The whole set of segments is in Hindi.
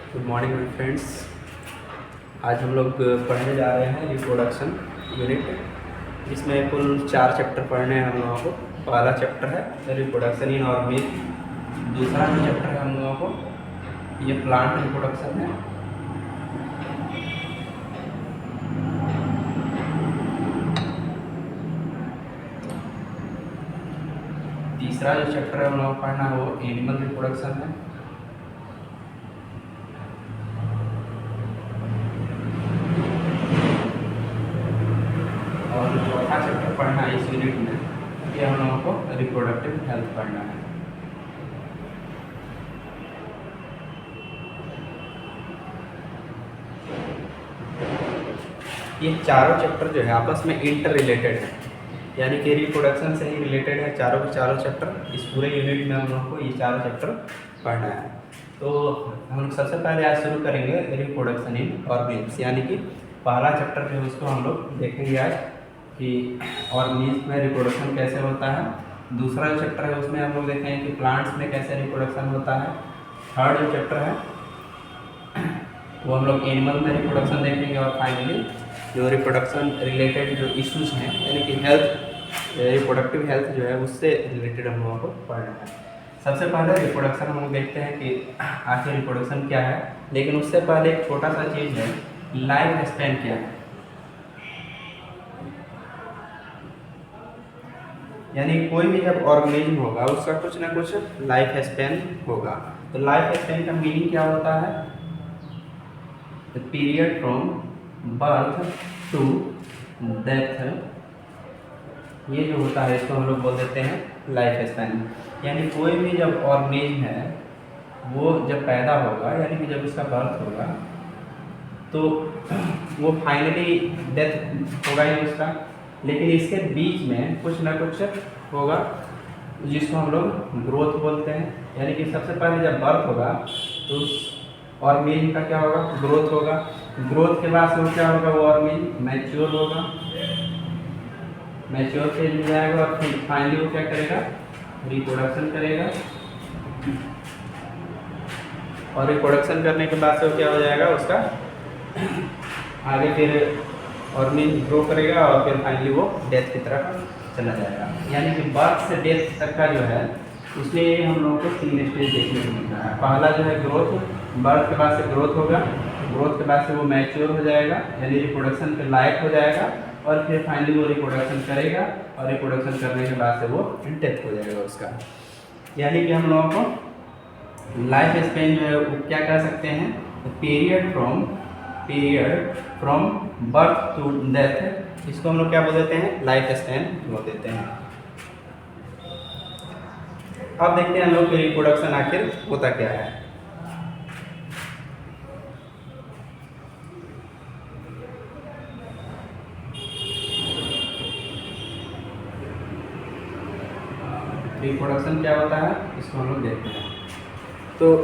Good morning my friends. आज हम लोग पढ़ने जा रहे हैं रिप्रोडक्शन यूनिट। इसमें कुल 4 चैप्टर पढ़ने हैं हम लोगों को। पहला चैप्टर है रिप्रोडक्शन इन ऑर्गेनिज्म। दूसरा जो चैप्टर है हम लोगों को ये प्लांट रिप्रोडक्शन है। तीसरा जो चैप्टर है हम लोगों को पढ़ना है वो एनिमल रिप्रोडक्शन है। और जो चौथा चैप्टर पढ़ना है इस यूनिट में ये हम लोगों को रिप्रोडक्टिव हेल्थ पढ़ना है। ये चारों चैप्टर जो है आपस में इंटर रिलेटेड है, यानी कि रिप्रोडक्शन से ही रिलेटेड है चारों के चारों चैप्टर। इस पूरे यूनिट में हम लोग को ये चारों चैप्टर पढ़ना है। तो हम लोग सबसे पहले आज शुरू करेंगे रिप्रोडक्शन इन ऑर्गेनिज्म, यानी कि पहला चैप्टर जो है उसको हम लोग देखेंगे आज कि ऑर्गेनिज्म में रिप्रोडक्शन कैसे होता है। दूसरा जो चैप्टर है उसमें हम लोग देखेंगे कि प्लांट्स में कैसे रिप्रोडक्शन होता है। थर्ड जो चैप्टर है वो हम लोग एनिमल में रिप्रोडक्शन देखेंगे। और फाइनली जो रिप्रोडक्शन रिलेटेड जो इश्यूज हैं, यानी कि हेल्थ रिप्रोडक्टिव हेल्थ जो है उससे रिलेटेड हम लोगों को पढ़ना है। सबसे पहले रिप्रोडक्शन हम लोग देखते हैं कि आखिर रिप्रोडक्शन क्या है, लेकिन उससे पहले एक छोटा सा चीज़ है, लाइफ स्पैन क्या है। यानी कोई भी जब ऑर्गेनिज्म होगा उसका कुछ ना कुछ लाइफ स्पैन होगा। तो लाइफ स्पैन का मीनिंग क्या होता है? The period from birth to death, ये जो होता है इसको हम लोग बोल देते हैं लाइफ स्पैन। यानी कोई भी जब ऑर्गेनिज्म है वो जब पैदा होगा, यानी कि जब उसका बर्थ होगा तो वो फाइनली डेथ होगा ही उसका, लेकिन इसके बीच में कुछ ना कुछ होगा जिसको हम लोग ग्रोथ बोलते हैं। यानी कि सबसे पहले जब बर्थ होगा तो उस ऑर्गेनिज्म का क्या होगा? ग्रोथ होगा। ग्रोथ के बाद से वो क्या होगा? वो ऑर्गेनिज्म मैच्योर होगा, मैच्योर फेज में जाएगा और फिर फाइनली वो क्या करेगा? रिप्रोडक्शन करेगा। और रिप्रोडक्शन करने के बाद से वो क्या हो जाएगा? उसका आगे फिर ऑर्गेनिज्म ग्रो करेगा और फिर फाइनली वो डेथ की तरफ चला जाएगा। यानी कि बर्थ से डेथ तक का जो है इसलिए हम लोगों को 3 स्टेज देखने को मिल रहा है। पहला जो है ग्रोथ, बर्थ के बाद से ग्रोथ होगा, ग्रोथ के बाद से वो मैच्योर हो जाएगा यानी रिप्रोडक्शन के लायक हो जाएगा, और फिर फाइनली वो रिप्रोडक्शन करेगा और रिप्रोडक्शन करने के बाद से वो डेथ हो जाएगा उसका। यानी कि हम लोगों को लाइफ स्पेन जो है वो क्या कह सकते हैं? Period from birth to death, इसको हम लोग क्या बोल देते हैं? लाइफ स्पेन बोल देते हैं। अब देखते हैं हम लोग रिप्रोडक्शन आखिर होता क्या है। रिप्रोडक्शन क्या होता है इसको हम लोग देखते हैं। तो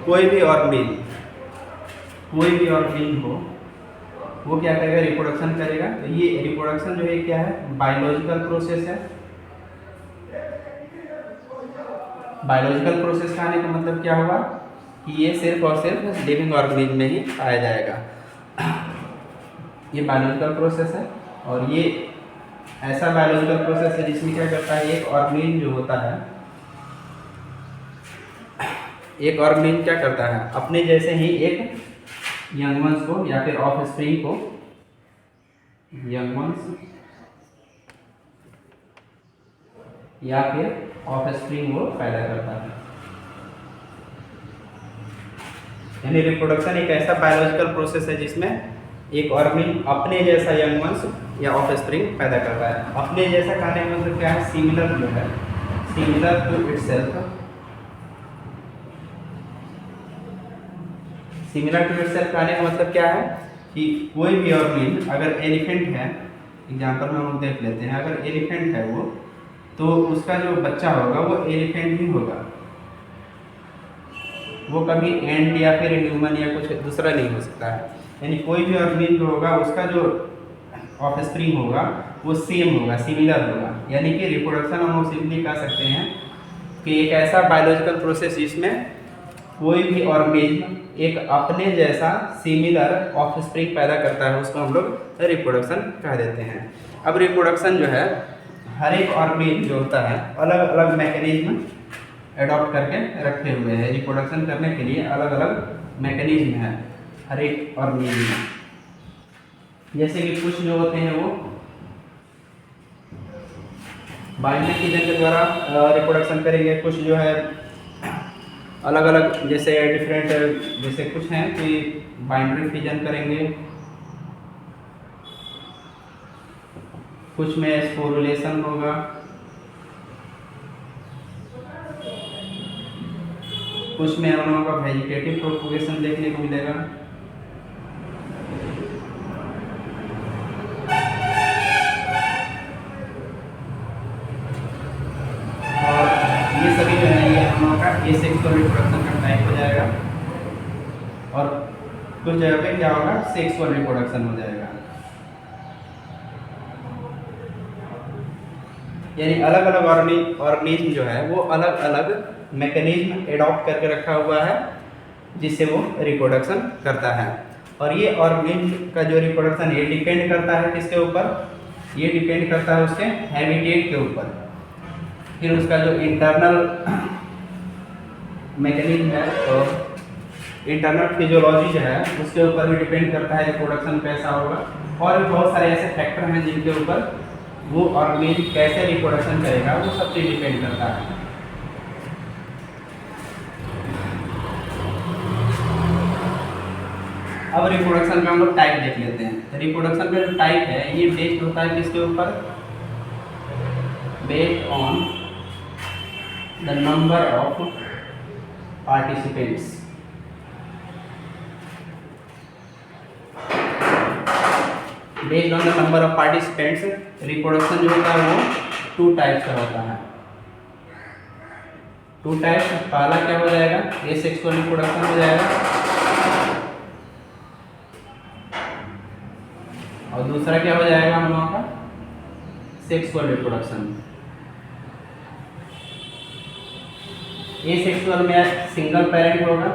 कोई भी ऑर्गेनिज्म हो वो क्या करेगा? रिप्रोडक्शन करेगा। तो ये रिप्रोडक्शन जो है क्या है? बायोलॉजिकल प्रोसेस है। बायोलॉजिकल प्रोसेस का आने का मतलब क्या हुआ कि ये सिर्फ और सिर्फ लिविंग ऑर्गेनिज्म में ही पाया जाएगा। ये बायोलॉजिकल प्रोसेस है और ये ऐसा बायोलॉजिकल प्रोसेस है जिसमें क्या करता है? एक ऑर्गेनिज्म जो होता है, एक ऑर्गेनिज्म क्या करता है? अपने जैसे ही एक यंग वंस को या फिर ऑफ स्प्रिंग को, यंग वंस या फिर ऑफ स्प्रिंग वो पैदा करता है। यानी रिप्रोडक्शन एक ऐसा बायोलॉजिकल प्रोसेस है जिसमें एक ऑर्गेनिज्म अपने जैसा यंग वंस या ऑफ स्प्रिंग पैदा करता है। अपने जैसा कहने का मतलब क्या है? सिमिलर जो है, similar to itself. Similar to itself कहने का मतलब क्या है कि कोई भी ऑर्गेनिज्म, अगर एलिफेंट है, एग्जांपल में हम लोग देख लेते हैं, अगर एलिफेंट है वो, तो उसका जो बच्चा होगा वो एलिफेंट ही होगा, वो कभी एंट या फिर ह्यूमन या कुछ दूसरा नहीं हो सकता है। यानी कोई भी ऑर्गेनिज्म होगा उसका जो ऑफ स्प्रिंग होगा वो सेम होगा, सिमिलर होगा। यानी कि रिप्रोडक्शन हम लोग सिंपली कह सकते हैं कि एक ऐसा बायोलॉजिकल प्रोसेस जिसमें कोई भी ऑर्गेनिज्म एक अपने जैसा सिमिलर ऑफस्प्रिंग पैदा करता है, उसको हम लोग रिप्रोडक्शन कह देते हैं। अब रिप्रोडक्शन जो है, हर एक ऑर्गेनिज्म जो होता है अलग अलग मैकेनिज्म एडॉप्ट करके रखे हुए हैं। रिप्रोडक्शन करने के लिए अलग अलग मैकेनिज्म है हर एक ऑर्गेनिज्म में। जैसे कि कुछ जो होते हैं वो बाइंडर फिजन के द्वारा रिप्रोडक्शन करेंगे, कुछ जो है अलग अलग जैसे डिफरेंट, जैसे कुछ हैं कि बाइंडर फिजन करेंगे, कुछ में स्पोरुलेशन होगा, कुछ में हम लोगों का वेजिटेटिव प्रोपगेशन देखने को मिलेगा। और ये सभी जो है ये हम लोगों का एसेक्सुअल रिप्रोडक्शन का टाइप हो जाएगा, और कुछ जगह पे क्या होगा, सेक्सुअल रिप्रोडक्शन हो जाएगा। यानी अलग अलग ऑर्गेनिज्म जो है वो अलग अलग मैकेनिज्म एडॉप्ट करके रखा हुआ है जिससे वो रिप्रोडक्शन करता है। और ये ऑर्गेनिज्म का जो रिप्रोडक्शन ये डिपेंड करता है किसके ऊपर, ये डिपेंड करता है उसके हैबिटेट के ऊपर। फिर उसका जो इंटरनल मैकेनिज्म है तो इंटरनल फिजियोलॉजी जो है उसके ऊपर भी डिपेंड करता है रिप्रोडक्शन कैसा होगा। और भी बहुत सारे ऐसे फैक्टर हैं जिनके ऊपर वो ऑर्गेनिज्म कैसे रिप्रोडक्शन करेगा वो सब चीज़ डिपेंड करता है। अब रिप्रोडक्शन का हम लोग टाइप देख लेते हैं। रिप्रोडक्शन का जो टाइप है ये बेस्ड होता है किसके ऊपर, based on the number of participants. Based on the number of participants reproduction जो होता है वो 2 टाइप्स का होता है। 2 टाइप्स, पहला क्या हो जाएगा, एसेक्सुअल रिप्रोडक्शन हो जाएगा, और दूसरा क्या हो जाएगा हम लोगों का, सेक्सुअल रिप्रोडक्शन। एसेक्सुअल में सिंगल पेरेंट होगा,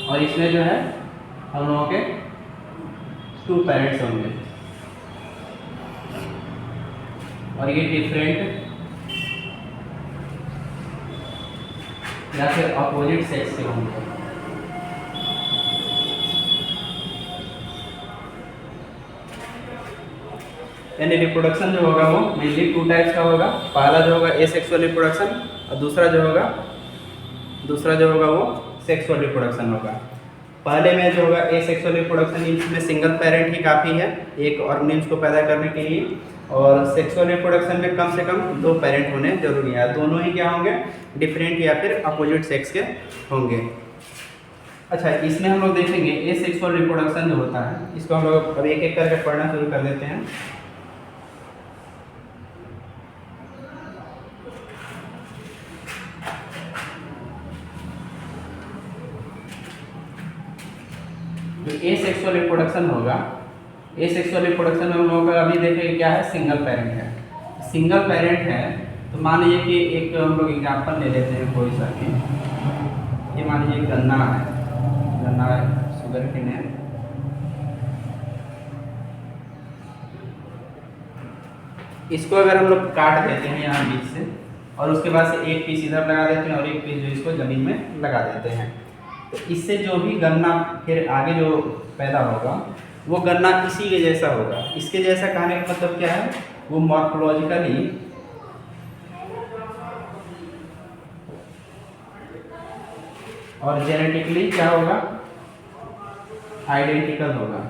और इसमें जो है हम लोगों के 2 पेरेंट्स होंगे, और ये डिफरेंट या फिर अपोजिट सेक्स के होंगे। यानी रिप्रोडक्शन जो होगा वो मेनली 2 टाइप्स का होगा। पहला जो होगा एसेक्सुअल रिप्रोडक्शन, और दूसरा जो होगा वो सेक्सुअल रिप्रोडक्शन होगा। पहले में जो होगा एसेक्सुअल रिप्रोडक्शन, इसमें सिंगल पेरेंट ही काफ़ी है एक ऑर्गेनिज्म को पैदा करने के लिए, और सेक्सुअल रिप्रोडक्शन में कम से कम 2 पेरेंट होने जरूरी है। दोनों ही क्या होंगे, डिफरेंट या फिर अपोजिट सेक्स के होंगे। अच्छा, इसमें हम लोग देखेंगे एसेक्सुअल रिप्रोडक्शन जो होता है इसको हम लोग अब एक एक करके पढ़ना शुरू कर देते हैं। जो एसेक्सुअल रिप्रोडक्शन होगा, एसेक्सुअल रिप्रोडक्शन में हम लोगों का अभी देखेंगे क्या है, सिंगल पेरेंट है। सिंगल पेरेंट है तो मान लीजिए कि एक हम लोग एग्जाम्पल ले लेते हैं कोई सा भी, ये मान लीजिए गन्ना है, शुगर केन है। इसको अगर हम लोग काट देते हैं यहाँ बीच से, और उसके बाद से एक पीस इधर लगा देते हैं और एक पीस जो इसको जमीन में लगा देते हैं, तो इससे जो भी गन्ना फिर आगे जो पैदा होगा वो गन्ना इसी के जैसा होगा। इसके जैसा कहने का मतलब क्या है, वो मॉर्फोलॉजिकली और जेनेटिकली क्या होगा, आइडेंटिकल होगा।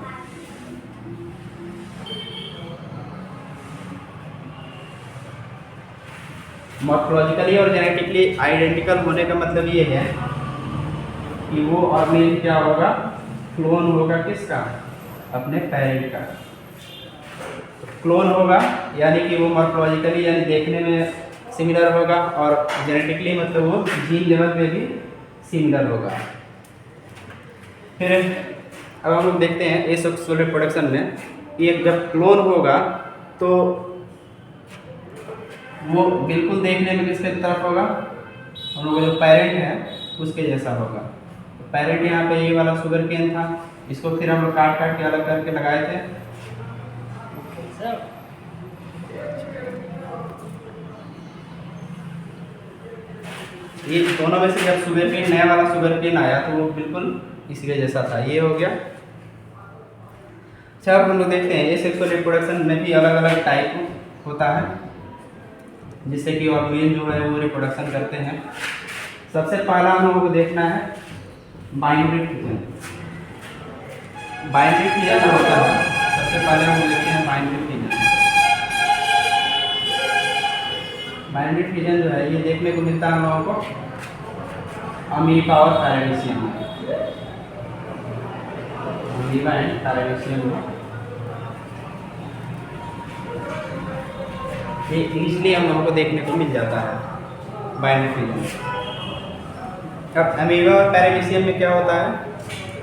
मॉर्फोलॉजिकली और जेनेटिकली आइडेंटिकल होने का मतलब ये है कि वो ऑर्गेनिज्म क्या होगा, क्लोन होगा किसका, अपने पेरेंट का। क्लोन होगा यानी कि वो मॉर्फोलॉजिकली यानी देखने में सिमिलर होगा, और जेनेटिकली मतलब वो जीन लेवल पे भी सिमिलर होगा। फिर अब हम लोग देखते हैं एसेक्सुअल रिप्रोडक्शन में, ये जब क्लोन होगा तो वो बिल्कुल देखने में किसके तरफ होगा, हम लोग जो पेरेंट है उसके जैसा होगा। तो पेरेंट यहाँ पे ये वाला शुगर केन था, इसको फिर हम लोग काट काट के अलग करके लगाए थे। ये दोनों में से जब शुगर केन नया वाला शुगर केन आया तो वो बिल्कुल इसी के जैसा था। ये हो गया। अच्छा, अब हम लोग देखते हैं सेक्सुअल रिप्रोडक्शन में भी अलग अलग टाइप होता है, जिससे कि ऑर्गेन जो है वो रिप्रोडक्शन करते हैं। सबसे पहला हम लोगों को देखना है बाइनरी फ्यूजन। बाइनरी फ्यूजन जो होता है, सबसे पहले हम लोग देखते हैं बाइनरी फ्यूजन। बाइनरी फ्यूजन जो है ये देखने को मिलता है हम लोगों को अमीबा और पैरामीशियम में। अमीबा एंड पैरामीशियम में ये इजीली हम लोगों को देखने को मिल जाता है बाइनरी फ्यूजन। अब अमीबा और पैरामीशियम में क्या होता है,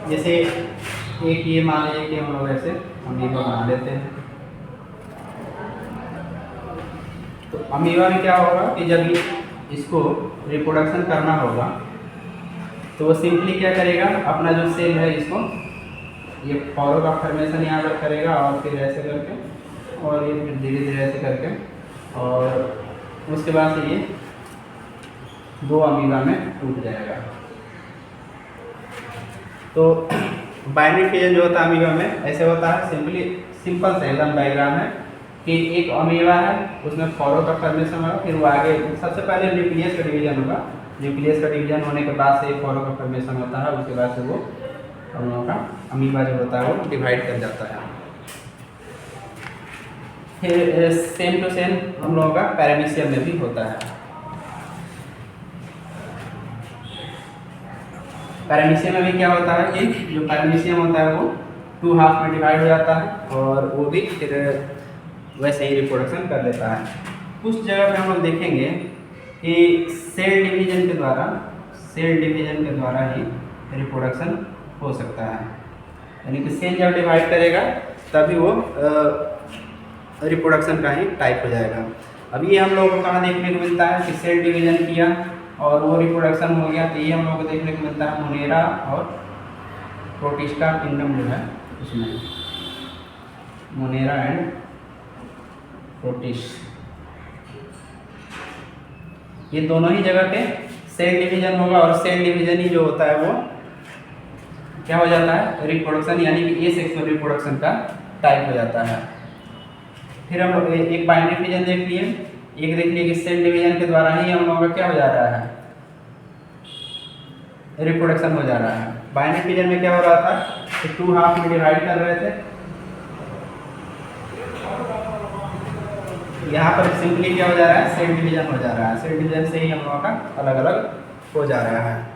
जैसे एक ये मान लीजिए कि हम लोग ऐसे अमीबा बना लेते हैं। तो अमीबा में क्या होगा कि जब इसको रिप्रोडक्शन करना होगा तो वो सिंपली क्या करेगा, अपना जो सेल है इसको ये फॉलो का फॉर्मेशन यहाँ पर करेगा और फिर ऐसे करके और ये फिर धीरे धीरे ऐसे करके और उसके बाद से ये दो अमीबा में टूट जाएगा। तो बाइनरी फ्यूजन जो होता है अमीबा में ऐसे होता है, सिंपल से एकदम डायग्राम है कि एक अमीबा है उसमें फॉलो का फॉर्मेशन होगा, फिर वो आगे सबसे पहले न्यूक्लियस का डिवीजन होगा। न्यूक्लियस का डिवीजन होने के बाद से फॉलो का फॉर्मेशन होता है, उसके बाद से वो हम लोगों का अमीबा जो होता है वो डिवाइड कर जाता है। फिर सेम टू सेम हम लोगों का पैरामीशियम में भी होता है। पैरामीशियम में भी क्या होता है कि जो पैरामीशियम होता है वो 2 हाफ में डिवाइड हो जाता है और वो भी फिर वैसे ही रिप्रोडक्शन कर लेता है। कुछ जगह पे हम लोग देखेंगे कि सेल डिवीजन के द्वारा ही रिप्रोडक्शन हो सकता है, यानी कि सेल जब डिवाइड करेगा तभी वो रिप्रोडक्शन का ही टाइप हो जाएगा। अब ये हम लोगों को कहाँ देखने को मिलता है कि सेल डिवीजन किया और वो रिप्रोडक्शन हो गया, तो ये हम लोग को देखने को मिलता है मोनेरा और प्रोटिस्टा किंगडम जो है उसमें, मोनेरा एंड प्रोटिस्ट, ये दोनों ही जगह पे सेल डिवीजन होगा और सेल डिवीजन ही जो होता है वो क्या हो जाता है, रिप्रोडक्शन यानी कि एसेक्सुअल रिप्रोडक्शन का टाइप हो जाता है। फिर हम लोग एक बाइनरी फ्यूजन देख लिए, एक देख लिए कि सेल डिवीजन के द्वारा ही हम लोगों का क्या हो जा रहा है, रिप्रोडक्शन हो जा रहा है। बाइनरी फ्यूजन में क्या हो रहा था कि 2 हाफ में डिवाइड कर रहे थे, यहाँ पर सिंपली क्या हो जा रहा है, सेल डिवीजन हो जा रहा है। सेल डिवीजन से ही हम लोगों का अलग अलग हो जा रहा है।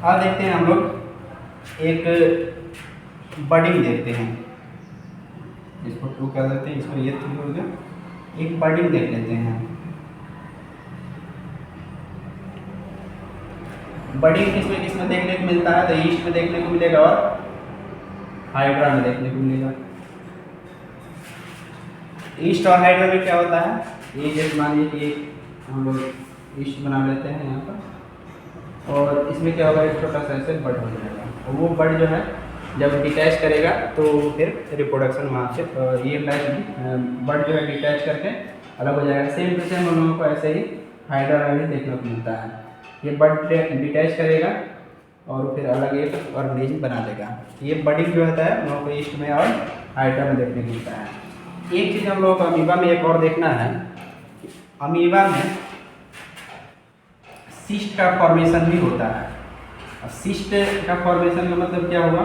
अब देखते हैं हम लोग एक बडिंग देखते हैं, इसको 2 कर देते हैं, इसको ये 3 हो गया। एक बडिंग देख लेते हैं। बडिंग किसमें देखने को मिलता है, तो ईस्ट में देखने को मिलेगा और हाइड्रा में देखने को मिलेगा। ईस्ट और हाइड्रा में क्या होता है, ये जैसे मान लीजिए हम लोग ईस्ट बना लेते हैं यहाँ पर, और इसमें क्या होगा, एक छोटा सा ऐसे बड हो जाएगा और वो बड जो है जब डिटैच करेगा तो फिर रिप्रोडक्शन वहाँ से ये बड जो है डिटैच करके अलग हो जाएगा। सेम टू सेम हम लोगों को ऐसे ही हाइड्रा में भी देखने को मिलता है। ये बड डिटैच करेगा और फिर अलग एक ऑर्गेनिज्म बना देगा। ये बडिंग जो होता है हम लोगों को ईस्ट में और हाइड्रा में देखने को मिलता है। एक चीज़ हम लोगों को अमीबा में एक और देखना है, अमीबा में सिस्ट का फॉर्मेशन भी होता है। अब सिस्ट का फॉर्मेशन का मतलब क्या होगा,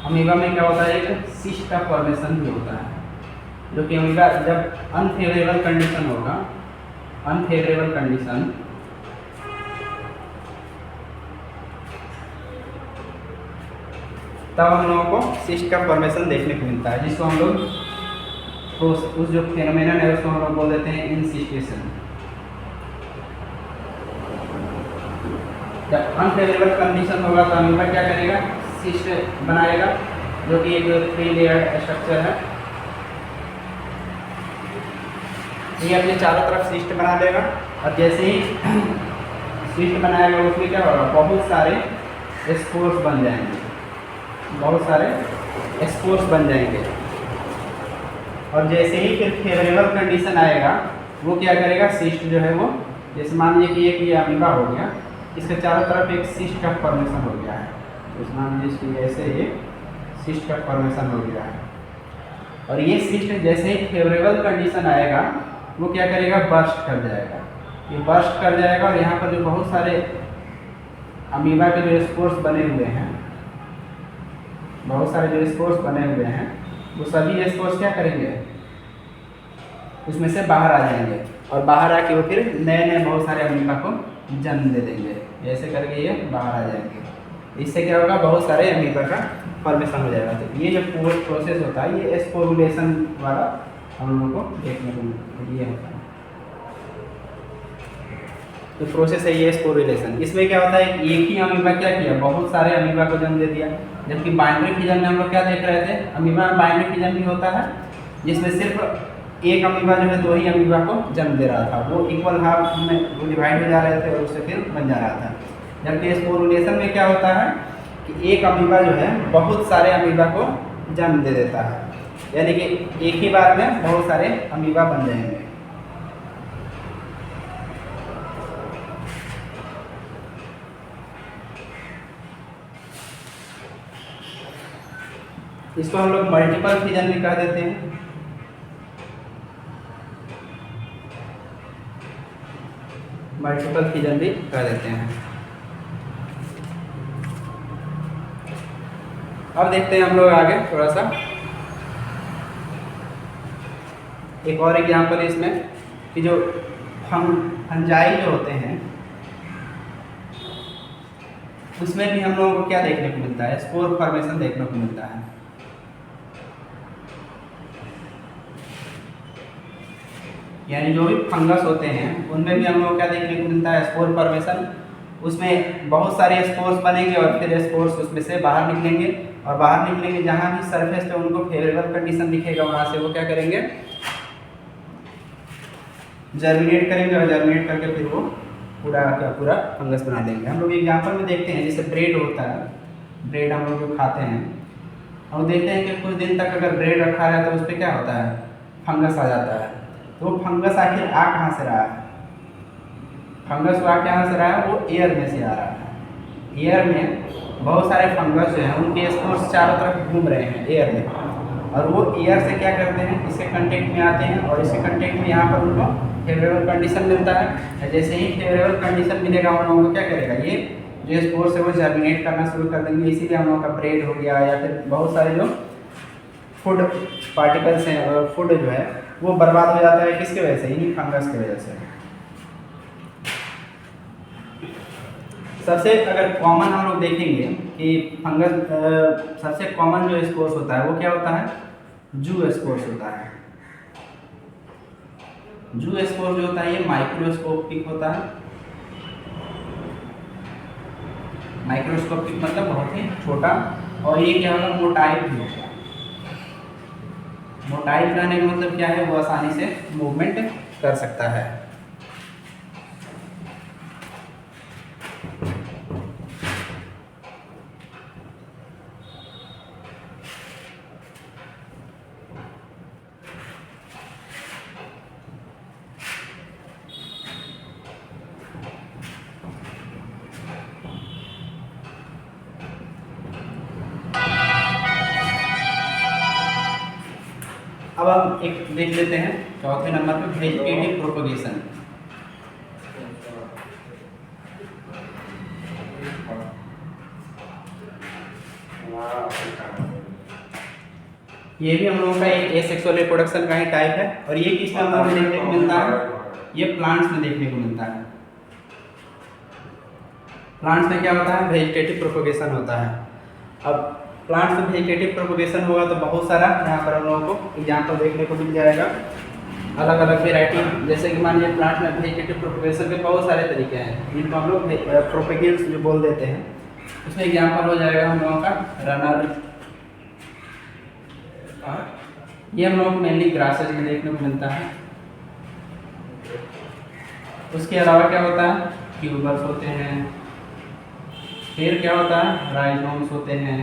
अमीबा में क्या होता है, एक सिस्ट का फॉर्मेशन भी होता है, जो कि अमीबा जब अनफेवरेबल कंडीशन होगा, अनफेवरेबल कंडीशन तब हम लोगों को सिस्ट का फॉर्मेशन देखने को मिलता है, जिसको हम लोग तो उस जो फेनोमेनन है उसको हम लोग बोल देते हैं इंसिस्टेशन। जब अनफेवरेबल कंडीशन होगा तो अमीबा क्या करेगा, सिस्ट बनाएगा, जो कि एक 3 लेयर स्ट्रक्चर है। ये अपने चारों तरफ सिस्ट बना लेगा, और जैसे ही सिस्ट बनाएगा उसमें क्या होगा, बहुत सारे स्पोर्स बन जाएंगे, बहुत सारे स्पोर्स बन जाएंगे। और जैसे ही फिर फेवरेबल कंडीशन आएगा वो क्या करेगा, सिस्ट जो है वो, जैसे मान लीजिए कि एक ये अमीबा हो गया, इसके चारों तरफ एक सिस्ट का फॉर्मेशन हो गया है, जैसे मान लीजिए कि ऐसे ये सिस्ट का फॉर्मेशन हो गया है। और ये सिस्ट जैसे ही फेवरेबल कंडीशन आएगा वो क्या करेगा, बर्स्ट कर जाएगा, ये बर्स्ट कर जाएगा, और यहाँ पर जो बहुत सारे अमीबा के जो स्पोर्स बने हुए हैं, बहुत सारे जो स्पोर्स बने हुए हैं, वो सभी स्पोर्स क्या करेंगे, उसमें से बाहर आ जाएंगे, और बाहर आके वो फिर नए नए बहुत सारे अमीबा को जन्म दे देंगे। ऐसे करके ये बाहर आ जाएंगे। इससे क्या होगा, बहुत सारे अमीबा का फॉर्मेशन हो जाएगा। तो ये जो पूरा प्रोसेस होता है ये स्पोरुलेशन वाला हम लोगों को देखने को ये होता है। तो प्रोसेस है ये स्पोरुलेशन। इसमें क्या होता है, एक ही अमीबा क्या किया, बहुत सारे अमीबा को जन्म दे दिया। जबकि बाइनरी फिजन में हम लोग क्या देख रहे थे, अमीबा में बाइनरी फिजन भी होता है, जिसमें सिर्फ एक अमीबा जो है 2 ही अमीबा को जन्म दे रहा था, वो इक्वल हाफ में वो डिवाइड हो जा रहे थे और उससे फिर बन जा रहा था। जबकि स्पोरुलेशन में क्या होता है कि एक अमीबा जो है बहुत सारे अमीबा को जन्म दे देता है, यानी कि एक ही बार में बहुत सारे अमीबा बन जाएंगे। इसको हम लोग मल्टीपल फिजन भी कह देते हैं। मल्टीपल फिजन भी कह देते हैं। अब देखते हैं हम लोग आगे थोड़ा सा एक और एग्जाम्पल इसमें कि जो फंजाई जो होते हैं उसमें भी हम लोगों को क्या देखने को मिलता है, स्पोर फॉर्मेशन देखने को मिलता है। यानी जो भी फंगस होते हैं उनमें भी हम लोग को क्या देखने को मिलता है, स्पोर फॉर्मेशन। उसमें बहुत सारे स्पोर्स बनेंगे और फिर स्पोर्स उसमें से बाहर निकलेंगे, और बाहर निकलेंगे जहाँ भी सरफेस पे उनको फेवरेबल कंडीशन दिखेगा वहाँ से वो क्या करेंगे, जर्मिनेट करेंगे, और जर्मिनेट करके फिर वो पूरा का पूरा फंगस बना देंगे। हम लोग एग्जाम्पल में देखते हैं, जैसे ब्रेड होता है, ब्रेड हम लोग जो खाते हैं, हम देखते हैं कि कुछ दिन तक अगर ब्रेड रखा है तो उस पर क्या होता है, फंगस आ जाता है। तो फंगस आखिर आ कहाँ से रहा है, फंगस आ कहाँ से रहा है, वो एयर में से आ रहा है। एयर में बहुत सारे फंगस जो हैं उनके स्पोर्स चारों तरफ घूम रहे हैं एयर में, और वो एयर से क्या करते हैं, इसके कंटेक्ट में आते हैं, और इसके कंटेक्ट में यहाँ पर उनको फेवरेबल कंडीशन मिलता है। जैसे ही फेवरेबल कंडीशन मिलेगा उन लोगों को क्या करेगा, ये जो स्पोर्स है वो जर्मिनेट करना शुरू कर देंगे। इसीलिए हम लोगों का ब्रेड हो गया या फिर बहुत सारे जो फूड पार्टिकल्स हैं, फूड जो है वो बर्बाद हो जाता है, किसकी वजह से, इन्हीं फंगस की वजह से। सबसे अगर कॉमन हम लोग देखेंगे कि फंगस सबसे कॉमन जो स्पोर्स होता है वो क्या होता है, जू स्पोर्स होता है। जू स्पोर्स जो होता है ये माइक्रोस्कोपिक होता है। माइक्रोस्कोपिक मतलब बहुत ही छोटा, और ये क्या होगा, मोटाइल भी होगा। मोटाइल कहने का मतलब क्या है, वो आसानी से मूवमेंट कर सकता है। अब हम एक देख लेते हैं चौथे नंबर पे, वेजिटेटिव प्रोपगेशन। ये भी हम लोगों का एक एसेक्सुअल रिप्रोडक्शन का ही टाइप है, और ये किस में हम लोगों को देखने को मिलता है, ये प्लांट्स में देखने को मिलता है। प्लांट्स में क्या होता है, वेजिटेटिव प्रोपगेशन होता है। अब प्लांट्स में वेजिटेटिव प्रोपगेशन होगा तो बहुत सारा यहाँ पर हम लोगों को एग्जाम्पल देखने को मिल जाएगा। अलग अलग वेराइटी, जैसे कि मान लीजिए प्लांट में वेजिटेटिव प्रोपगेशन के बहुत सारे तरीके हैं जिनको हम लोग प्रोपेगेल्स जो बोल देते हैं। उसमें एग्जाम्पल हो जाएगा हम लोगों का रनर, ये हम लोगों को मेनली ग्रासेज में देखने को मिलता है। उसके अलावा क्या होता है, ट्यूबर्स होते हैं, फिर क्या होता है, राइजोम्स होते हैं,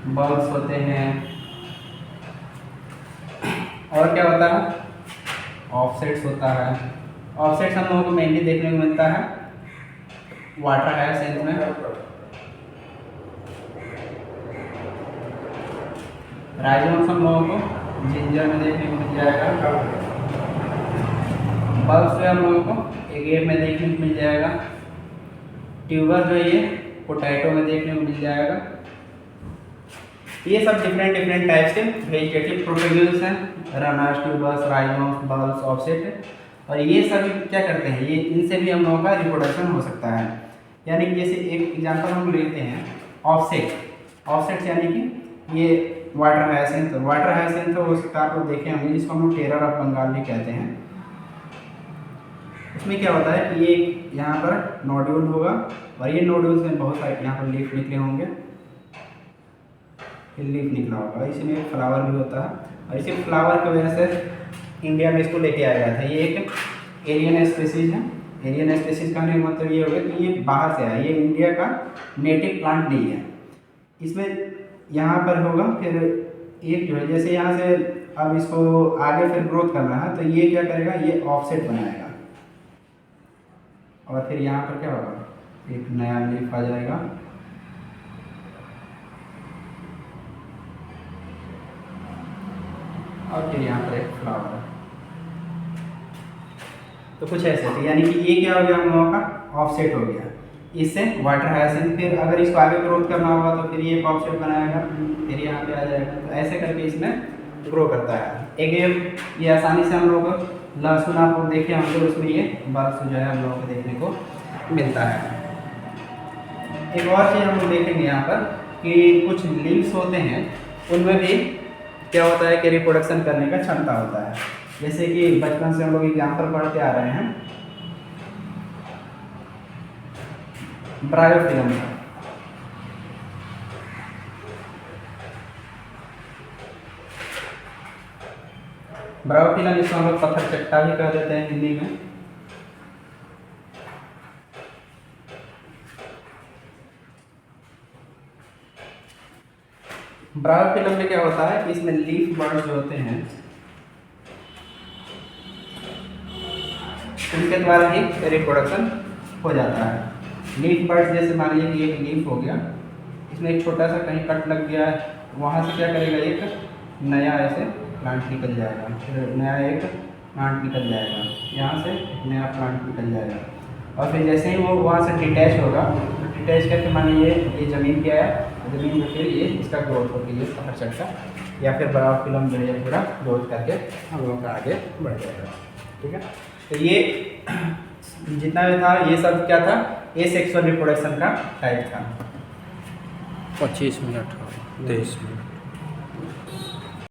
बल्ब्स होते हैं, और क्या होता है, ऑफसेट्स होता है। ऑफसेट्स हम लोगों को मेनली देखने को मिलता है वाटर हायसिंथ में, राइजोम्स हम लोगों को जिंजर में देखने को मिल जाएगा, बल्ब्स जो हम लोगों को एगेट में देखने को मिल जाएगा, ट्यूबर जो है ये पोटैटो में देखने को मिल जाएगा। ये सब डिफरेंट डिफरेंट टाइप्स के वेजिटेटिव प्रोपेगेल्स हैं, runners, tubers, rhizomes, bulbs, offset. और ये सब क्या करते हैं, ये इनसे भी हम लोगों का रिप्रोडक्शन हो सकता है। यानी कि जैसे एक एग्जांपल हम लेते हैं ऑफसेट। ऑफसेट यानी कि ये वाटर हायसिंथ, वाटर हायसिंथ हो सकता है आप लोग देखे होंगे, जिसको हम लोग टेरर ऑफ बंगाल भी कहते हैं। इसमें क्या होता है कि ये यहाँ पर नोड्यूल होगा और ये नोड्यूल्स में बहुत सारे यहाँ पर लीफ निकले होंगे, लीफ निकला होगा, इसी में फ्लावर भी होता है। और इसी फ्लावर की वजह से इंडिया में इसको लेके आया गया था। ये एक एलियन स्पीसीज है। एलियन स्पीसीज कहने का मतलब ये हो गया कि ये बाहर से आया, ये इंडिया का नेटिव प्लांट नहीं है। इसमें यहाँ पर होगा, फिर एक जो है जैसे यहाँ से अब इसको आगे फिर ग्रोथ करना है, तो ये क्या करेगा, ये ऑफसेट बनाएगा और फिर यहाँ पर क्या होगा, एक नया लीफ आ जाएगा। और फिर यहाँ पर एक फ्लावर। तो कुछ ऐसे थे, यानी कि ये क्या हो गया हम लोगों का ऑफसेट हो गया। इससे वाटर हायसिंथ, फिर अगर इसको आगे ग्रोथ करना होगा तो फिर ये एक ऑफसेट बनाएगा, फिर यहाँ पे आ जाएगा। तो ऐसे करके इसमें ग्रो करता है। एक ये आसानी से हम लोग लहसुन आप लोग देखे होंगे, उसमें ये बल्ब्स जो है हम लोगों को देखने को मिलता है। एक और चीज़ हम लोग देखेंगे यहाँ पर कि कुछ लीव्स होते हैं, उनमें भी क्या होता है कि रिप्रोडक्शन करने का क्षमता होता है। जैसे कि बचपन से हम लोग एग्जाम्पल पढ़ते आ रहे हैं ब्रायोफिलम का। ब्रायोफिलम इसको हम लोग पत्थर चट्टा भी कह देते हैं हिंदी में। ब्रायोफिलम में क्या होता है कि इसमें लीफ बर्ड्स जो होते हैं उनके द्वारा ही रिप्रोडक्शन हो जाता है। लीफ बर्ड्स जैसे मान लीजिए कि एक लीफ हो गया, इसमें एक छोटा सा कहीं कट लग गया है, वहाँ से क्या करेगा, एक नया ऐसे प्लांट निकल जाएगा, फिर नया एक प्लांट निकल जाएगा, यहाँ से नया प्लांट निकल जाएगा। और फिर जैसे ही वो वहाँ से डिटैच होगा, तो डिटैच करके मान लीजिए ये ज़मीन पे आया, ज़मीन में फिर ये इसका ग्रोथ होगी, ये पकड़ सकता या फिर ब्रायोफिलम जो है पूरा ग्रोथ करके हम लोगों का आगे बढ़ जाएगा। ठीक है, तो ये जितना भी था ये सब क्या था, ये सेक्सुअल रिप्रोडक्शन का टाइप था। 25 मिनट 23 मिनट।